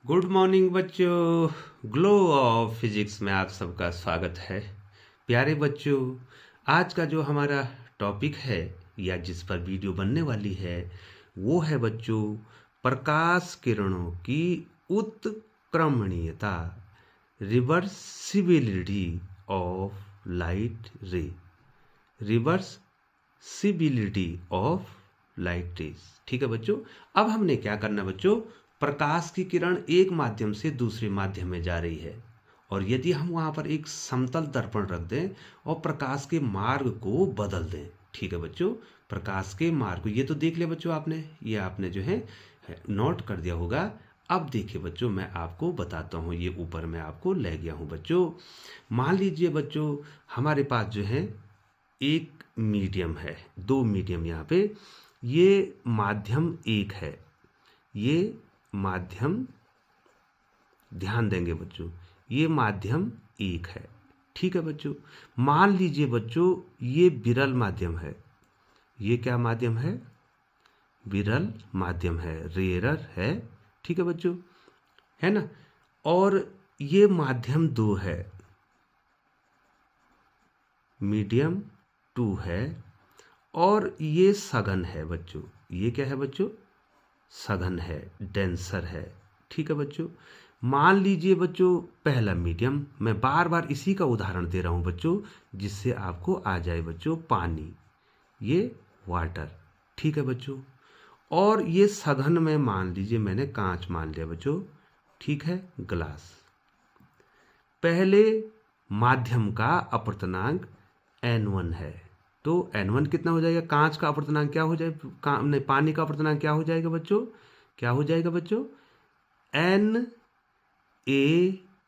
Good morning बच्चों। Glow of physics में आप सबका स्वागत है। प्यारे बच्चों, आज का जो हमारा टॉपिक है या जिस पर वीडियो बनने वाली है वो है बच्चों प्रकाश किरणों की उत्क्रमणीयता, reversibility of light ray. Reversibility of light rays. ठीक है बच्चों, अब हमने क्या करना है बच्चों, प्रकाश की किरण एक माध्यम से दूसरे माध्यम में जा रही है और यदि हम वहां पर एक समतल दर्पण रख दें और प्रकाश के मार्ग को बदल दें। ठीक है बच्चों, प्रकाश के मार्ग, ये तो देख लिया बच्चों आपने, ये आपने जो है नोट कर दिया होगा। अब देखिए बच्चों, मैं आपको बताता हूँ, ये ऊपर मैं आपको ले गया हूँ बच्चों। मान लीजिए बच्चों, हमारे पास जो है एक मीडियम है, दो मीडियम यहाँ पे, ये माध्यम एक है, ये माध्यम, ध्यान देंगे बच्चों, ये माध्यम एक है। ठीक है बच्चों, मान लीजिए बच्चों ये विरल माध्यम है, ये क्या माध्यम है, विरल माध्यम है, रेयरर है। ठीक है बच्चों, है ना। और ये माध्यम दो है, मीडियम टू है, और ये सघन है बच्चों, ये क्या है बच्चों, सघन है, डेंसर है। ठीक है बच्चों, मान लीजिए बच्चों पहला मीडियम, मैं बार बार इसी का उदाहरण दे रहा हूं बच्चों जिससे आपको आ जाए बच्चों, पानी, ये वाटर। ठीक है बच्चों, और ये सघन में मान लीजिए मैंने कांच मान लिया बच्चों, ठीक है, ग्लास। पहले माध्यम का अपवर्तनांक n1 है, तो n1 कितना हो जाएगा, कांच का अपवर्तनांक क्या हो जाएगा, नहीं, पानी का अपवर्तनांक क्या हो जाएगा बच्चों, क्या हो जाएगा बच्चों,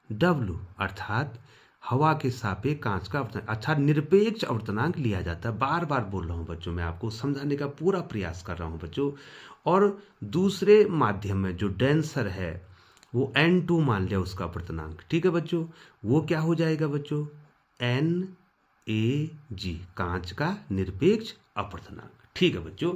NaW, अर्थात हवा के सापेक्ष कांच का अपवर्तनांक, अच्छा निरपेक्ष अपवर्तनांक लिया जाता है। बार बार बोल रहा हूं बच्चों, मैं आपको समझाने का पूरा प्रयास कर रहा हूं बच्चों। और दूसरे माध्यम में जो डेंसर है वो N2 मान लिया उसका अपवर्तनांक। ठीक है बच्चों, वो क्या हो जाएगा बच्चों, NaG, कांच का निरपेक्ष अपवर्तनांक। ठीक है बच्चों,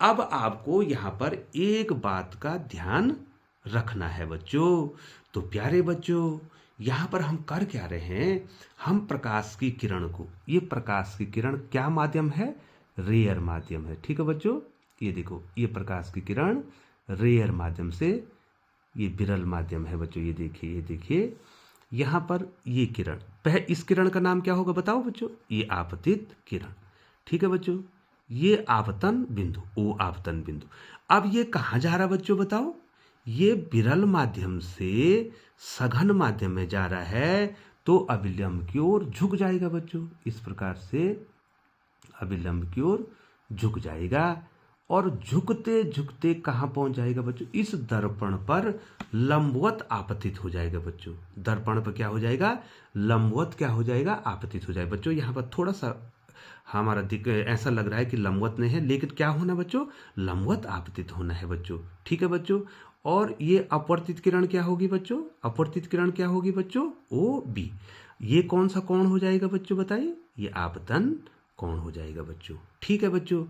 अब आपको यहां पर एक बात का ध्यान रखना है बच्चों। तो प्यारे बच्चों, यहां पर हम कर क्या रहे हैं, हम प्रकाश की किरण को, ये प्रकाश की किरण क्या माध्यम है, रेयर माध्यम है। ठीक है बच्चों, ये देखो, ये प्रकाश की किरण रेयर माध्यम से, ये विरल माध्यम है बच्चों, ये देखिए, ये देखिए यहां पर ये किरण, इस किरण का नाम क्या होगा बताओ बच्चों, ये आपतित किरण। ठीक है बच्चों, ये आपतन बिंदु, ओ आपतन बिंदु। अब ये कहां जा रहा बच्चों बताओ, ये विरल माध्यम से सघन माध्यम में जा रहा है, तो अभिलंब की ओर झुक जाएगा बच्चों, इस प्रकार से अभिलंब की ओर झुक जाएगा, और झुकते झुकते कहां पहुंच जाएगा बच्चों, इस दर्पण पर लंबवत आपतित हो जाएगा बच्चों, दर्पण पर क्या हो जाएगा, लंबवत क्या हो जाएगा, आपतित हो जाएगा बच्चों। यहां पर थोड़ा सा हमारा ऐसा लग रहा है कि लंबवत नहीं है, लेकिन क्या होना बच्चों, लंबवत आपतित होना है बच्चों। ठीक है बच्चों, और ये अपवर्तित किरण क्या होगी बच्चों, अपवर्तित किरण क्या होगी बच्चों, ओ बी। ये कौन सा कोण हो जाएगा बच्चों बताइए, ये आपतन कोण हो जाएगा बच्चों। ठीक है बच्चों,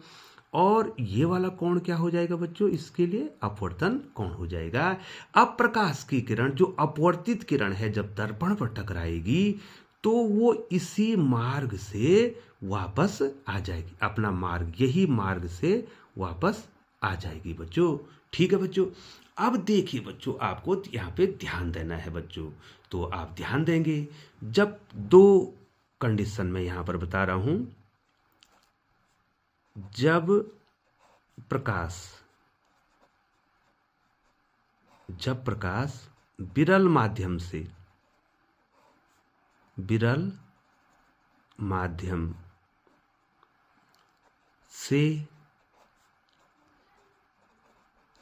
और ये वाला कोण क्या हो जाएगा बच्चों, इसके लिए अपवर्तन कोण हो जाएगा। अब प्रकाश की किरण, जो अपवर्तित किरण है, जब दर्पण पर टकराएगी तो वो इसी मार्ग से वापस आ जाएगी, अपना मार्ग, यही मार्ग से वापस आ जाएगी बच्चों। ठीक है बच्चों, अब देखिए बच्चों, आपको यहाँ पे ध्यान देना है बच्चों, तो आप ध्यान देंगे, जब दो कंडीशन में यहां पर बता रहा हूं, जब प्रकाश विरल माध्यम से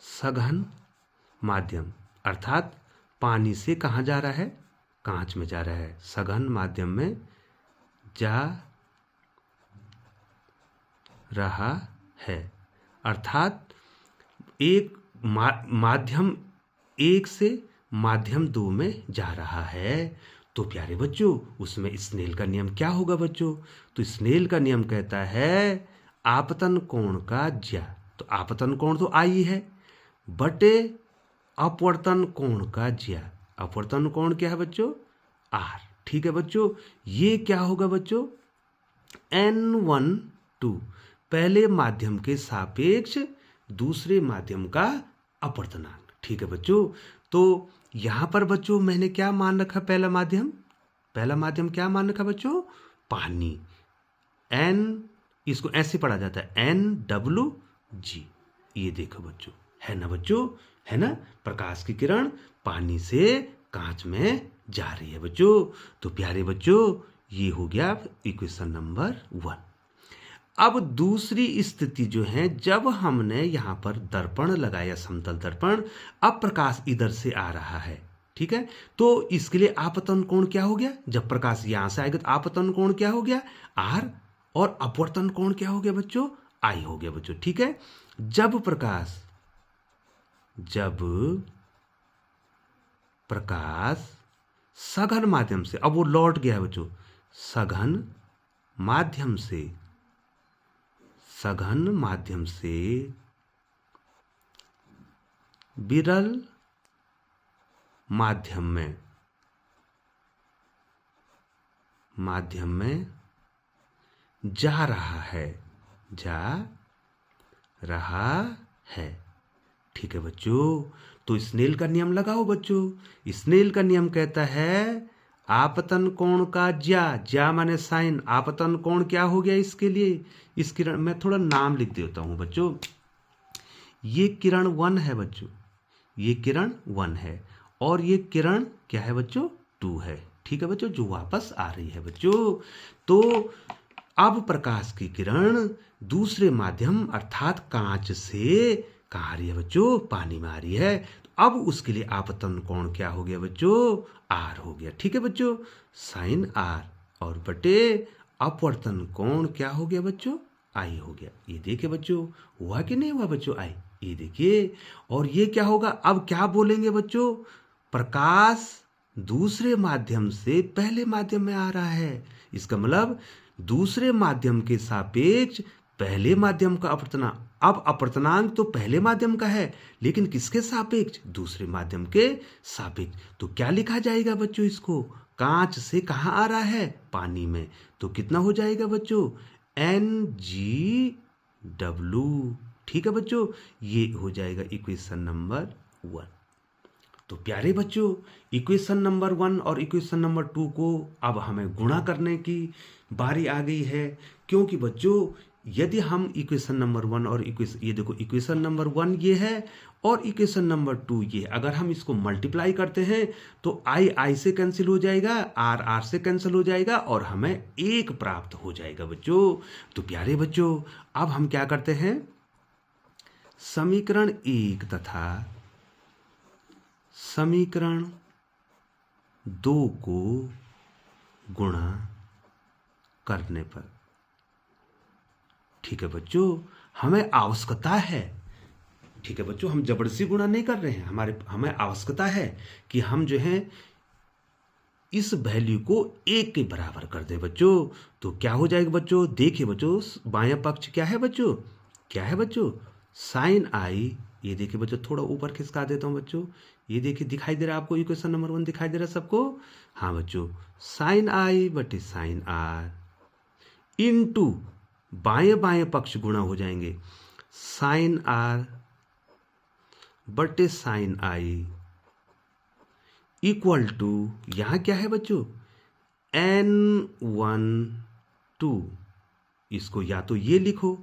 सघन माध्यम, अर्थात पानी से कहां जा रहा है, कांच में जा रहा है, सघन माध्यम में जा रहा है, अर्थात एक माध्यम एक से माध्यम दो में जा रहा है, तो प्यारे बच्चों उसमें स्नेल का नियम क्या होगा बच्चों, तो स्नेल का नियम कहता है आपतन कोण का ज्या, तो आपतन कोण तो आई है, बटे अपवर्तन कोण का ज्या। अपवर्तन कोण क्या है बच्चों? आर। ठीक है बच्चों, ये क्या होगा बच्चों? N12 पहले माध्यम के सापेक्ष दूसरे माध्यम का अपवर्तनांक। ठीक है बच्चों, तो यहां पर बच्चों मैंने क्या मान रखा? पहला माध्यम क्या मान रखा बच्चों? पानी। N, इसको ऐसे पढ़ा जाता है NWG। ये देखो बच्चों, है ना बच्चों, है ना? प्रकाश की किरण पानी से कांच में जा रही है बच्चों। तो प्यारे बच्चों, ये हो गया इक्वेशन नंबर 1। अब दूसरी स्थिति जो है, जब हमने यहां पर दर्पण लगाया, समतल दर्पण, अब प्रकाश इधर से आ रहा है। ठीक है, तो इसके लिए आपतन कोण क्या हो गया? जब प्रकाश यहां से आएगा तो आपतन कोण क्या हो गया? आर। और अपवर्तन कोण क्या हो गया बच्चों? आई हो गया बच्चों। ठीक है, जब प्रकाश सघन माध्यम से, अब वो लौट गया है बच्चों, सघन माध्यम से विरल माध्यम में जा रहा है। ठीक है बच्चों, तो स्नेल का नियम लगाओ बच्चों। स्नेल का नियम कहता है आपतन कोण का ज्या माने साइन। आपतन कोण क्या हो गया इसके लिए? इस किरण, मैं थोड़ा नाम लिख देता हूं बच्चों। ये किरण 1 है बच्चों, ये किरण 1 है, और ये किरण क्या है बच्चों? 2 है। ठीक है बच्चों, जो वापस आ रही है बच्चों। तो अब प्रकाश की किरण दूसरे माध्यम अर्थात कांच से कहाँ आ रही है बच्चों? पानी में आ रही है। तो अब उसके लिए आपतन कोण क्या हो गया बच्चों? आर हो गया। ठीक है बच्चों, साइन आर, और बटे अपवर्तन कोण क्या हो गया बच्चों? आई हो गया। ये देखिए बच्चों, हुआ कि नहीं हुआ बच्चों? आई, ये देखिए। और ये क्या होगा? अब क्या बोलेंगे बच्चों? प्रकाश दूसरे माध्यम से पहले माध्यम में आ रहा है। इसका मतलब दूसरे माध्यम के सापेक्ष पहले माध्यम का अपवर्तनांक। अब अपवर्तनांक तो पहले माध्यम का है, लेकिन किसके सापेक्ष? दूसरे माध्यम के सापेक्ष। तो क्या लिखा जाएगा बच्चों इसको? कांच से कहाँ आ रहा है? पानी में। तो कितना हो जाएगा बच्चों? NGW। ठीक है बच्चों, ये हो जाएगा इक्वेशन नंबर 1। तो प्यारे बच्चों, इक्वेशन नंबर 1 और इक्वेशन नंबर 2 को अब हमें गुणा करने की बारी आ गई है। क्योंकि बच्चों, यदि हम इक्वेशन नंबर 1 और ये देखो, इक्वेशन नंबर 1 ये है और इक्वेशन नंबर 2 ये है। अगर हम इसको मल्टीप्लाई करते हैं तो आई से कैंसिल हो जाएगा, आर से कैंसिल हो जाएगा, और हमें 1 प्राप्त हो जाएगा बच्चों। तो प्यारे बच्चों, अब हम क्या करते हैं? समीकरण 1 तथा समीकरण 2 को गुणा करने पर, ठीक है बच्चों, हमें आवश्यकता है, ठीक है बच्चों, हम जबरदस्ती गुणा नहीं कर रहे हैं, हमें आवश्यकता है कि हम जो है इस वैल्यू को 1 के बराबर कर दे बच्चों। तो क्या हो जाएगा बच्चों? देखिए बच्चों, बायां पक्ष क्या है बच्चों? क्या है बच्चों? साइन आई। ये देखिए बच्चों, थोड़ा ऊपर खिसका देता हूं बच्चों। ये देखिए, दिखाई दे रहा है आपको? इक्वेशन नंबर 1 दिखाई दे रहा है सबको? हाँ बच्चों, साइन आई बटे साइन आर इंटू बाएं बाएं पक्ष गुणा हो जाएंगे, साइन आर बटे साइन आई इक्वल टू, यहां क्या है बच्चों? N12। इसको या तो ये लिखो,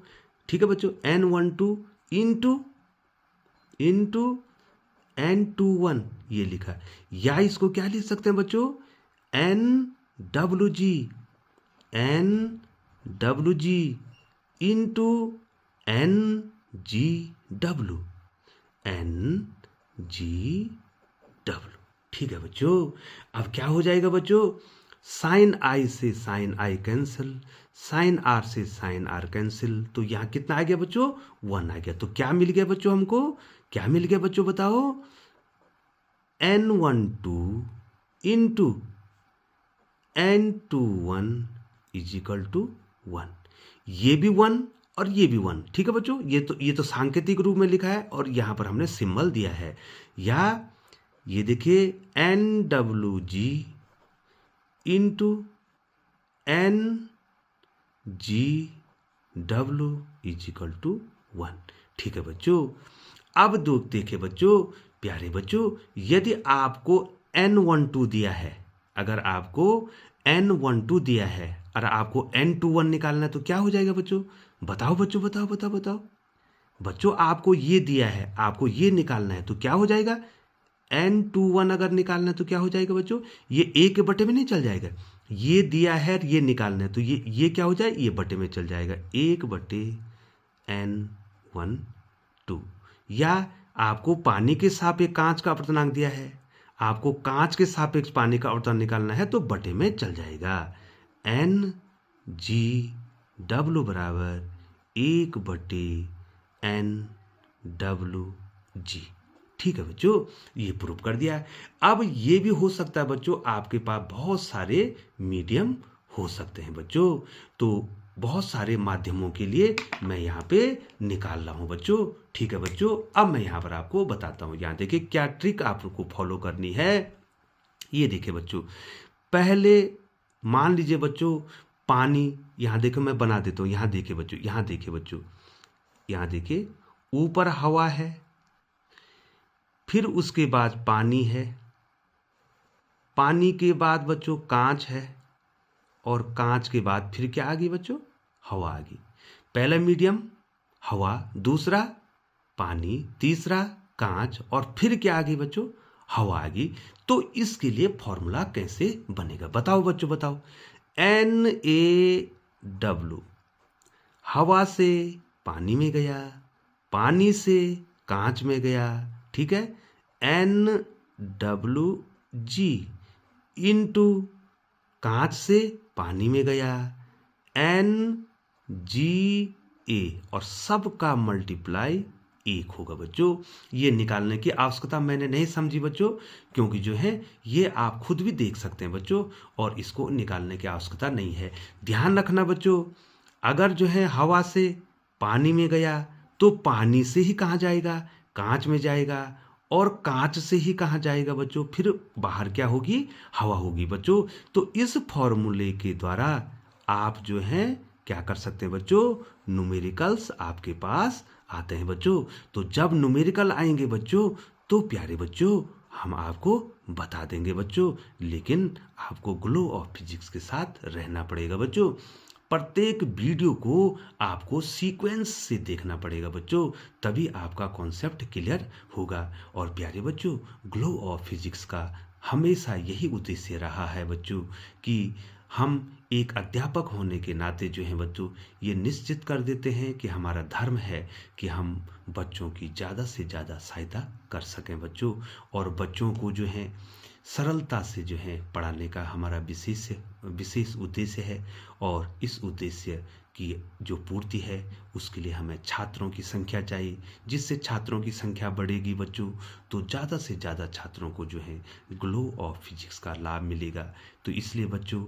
ठीक है बच्चों, N12 इंटू N21 ये लिखा, या इसको क्या लिख सकते हैं बच्चों? NWG into NGW। ठीक है बच्चों, अब क्या हो जाएगा बच्चों? साइन आई से sine i cancel, sine r से साइन आर कैंसिल, तो यहां कितना आ गया बच्चों? 1 आ गया। तो क्या मिल गया बच्चों हमको? क्या मिल गया बच्चों बताओ? N12 into N21 is equal to 1। ये भी 1 और ये भी 1। ठीक है बच्चों, ये तो सांकेतिक रूप में लिखा है और यहाँ पर हमने सिंबल दिया है। या ये देखिए NWG into NGW is equal to 1। ठीक है बच्चों, अब देखिए बच्चों, प्यारे बच्चों, यदि आपको N12 दिया है, अगर आपको N12 दिया है और आपको N21 निकालना है तो क्या हो जाएगा बच्चों? बताओ बच्चों, बताओ बताओ बताओ बच्चों, आपको ये दिया है, आपको ये निकालना है तो क्या हो जाएगा? N21 अगर निकालना है तो क्या हो जाएगा बच्चों? ये ए के बटे में नहीं चल जाएगा, ये दिया है ये निकालना है तो ये क्या हो जाए? ये बटे में चल जाएगा, 1/N12। या आपको पानी के सापेक्ष कांच का अपर्तनांक दिया है, आपको कांच के सापेक्ष पानी का अपर्तनांक निकालना है तो बटे में चल जाएगा, NGW बराबर 1/NWG। ठीक है बच्चों, ये प्रूव कर दिया। अब ये भी हो सकता है बच्चों, आपके पास बहुत सारे मीडियम हो सकते हैं बच्चों, तो बहुत सारे माध्यमों के लिए मैं यहाँ पे निकाल रहा हूँ बच्चों। ठीक है बच्चों, अब मैं यहाँ पर आपको बताता हूँ। यहाँ देखिए क्या ट्रिक आपको फॉलो करनी है। ये देखिए बच्चों, पहले मान लीजिए बच्चों पानी, यहाँ देखो मैं बना देता हूँ। यहाँ देखिए बच्चों, यहाँ देखिए बच्चों, यहाँ देखिए ऊपर हवा है, फिर उसके बाद पानी है, पानी के बाद बच्चों कांच है, और कांच के बाद फिर क्या आ गई बच्चों? हवा आ गई। पहला मीडियम हवा, दूसरा पानी, तीसरा कांच, और फिर क्या आ गई बच्चों? हवा आ गई। तो इसके लिए फॉर्मूला कैसे बनेगा बताओ बच्चों, बताओ। NaW, हवा से पानी में गया, पानी से कांच में गया, ठीक है। NWG इंटू कांच से पानी में गया, NGA, और सबका मल्टीप्लाई 1 होगा बच्चों। ये निकालने की आवश्यकता मैंने नहीं समझी बच्चों, क्योंकि जो है ये आप खुद भी देख सकते हैं बच्चों, और इसको निकालने की आवश्यकता नहीं है। ध्यान रखना बच्चों, अगर जो है हवा से पानी में गया तो पानी से ही कहाँ जाएगा? कांच में जाएगा, और कांच से ही कहाँ जाएगा बच्चों? फिर बाहर क्या होगी? हवा होगी बच्चों। तो इस फॉर्मूले के द्वारा आप जो है क्या कर सकते हैं बच्चों? न्यूमेरिकल्स आपके पास आते हैं बच्चों। तो जब न्यूमेरिकल आएंगे बच्चों तो प्यारे बच्चों हम आपको बता देंगे बच्चों, लेकिन आपको ग्लो ऑफ फिजिक्स के साथ रहना पड़ेगा बच्चों। प्रत्येक वीडियो को आपको सीक्वेंस से देखना पड़ेगा बच्चों, तभी आपका कॉन्सेप्ट क्लियर होगा। और प्यारे बच्चों, ग्लो ऑफ फिजिक्स का हमेशा यही उद्देश्य रहा है बच्चों कि हम एक अध्यापक होने के नाते जो है बच्चों ये निश्चित कर देते हैं कि हमारा धर्म है कि हम बच्चों की ज़्यादा से ज़्यादा सहायता कर सकें बच्चों, और बच्चों को जो है सरलता से जो है पढ़ाने का हमारा विशेष उद्देश्य है। और इस उद्देश्य की जो पूर्ति है उसके लिए हमें छात्रों की संख्या चाहिए, जिससे छात्रों की संख्या बढ़ेगी बच्चों तो ज़्यादा से ज़्यादा छात्रों को जो है ग्लो ऑफ फिजिक्स का लाभ मिलेगा। तो इसलिए बच्चों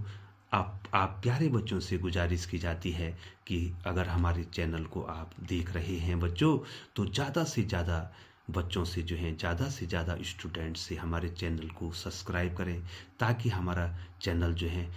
आप प्यारे बच्चों से गुजारिश की जाती है कि अगर हमारे चैनल को आप देख रहे हैं बच्चों तो ज़्यादा से ज़्यादा बच्चों से जो है ज़्यादा से ज़्यादा स्टूडेंट से हमारे चैनल को सब्सक्राइब करें, ताकि हमारा चैनल जो है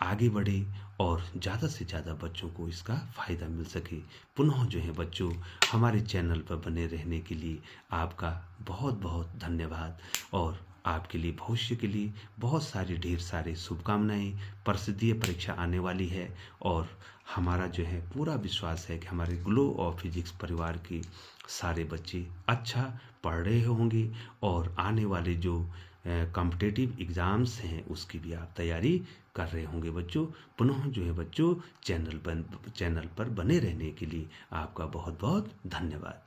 आगे बढ़े और ज़्यादा से ज़्यादा बच्चों को इसका फ़ायदा मिल सके। पुनः जो है बच्चों हमारे चैनल पर बने रहने के लिए आपका बहुत बहुत धन्यवाद, और आपके लिए भविष्य के लिए बहुत सारी ढेर सारे शुभकामनाएं। प्रसिद्धीय परीक्षा आने वाली है और हमारा जो है पूरा विश्वास है कि हमारे ग्लो ऑफ फिजिक्स परिवार के सारे बच्चे अच्छा पढ़ रहे होंगे, और आने वाले जो कॉम्पिटिटिव एग्ज़ाम्स हैं उसकी भी आप तैयारी कर रहे होंगे बच्चों। पुनः जो है बच्चों चैनल पर बने रहने के लिए आपका बहुत बहुत धन्यवाद।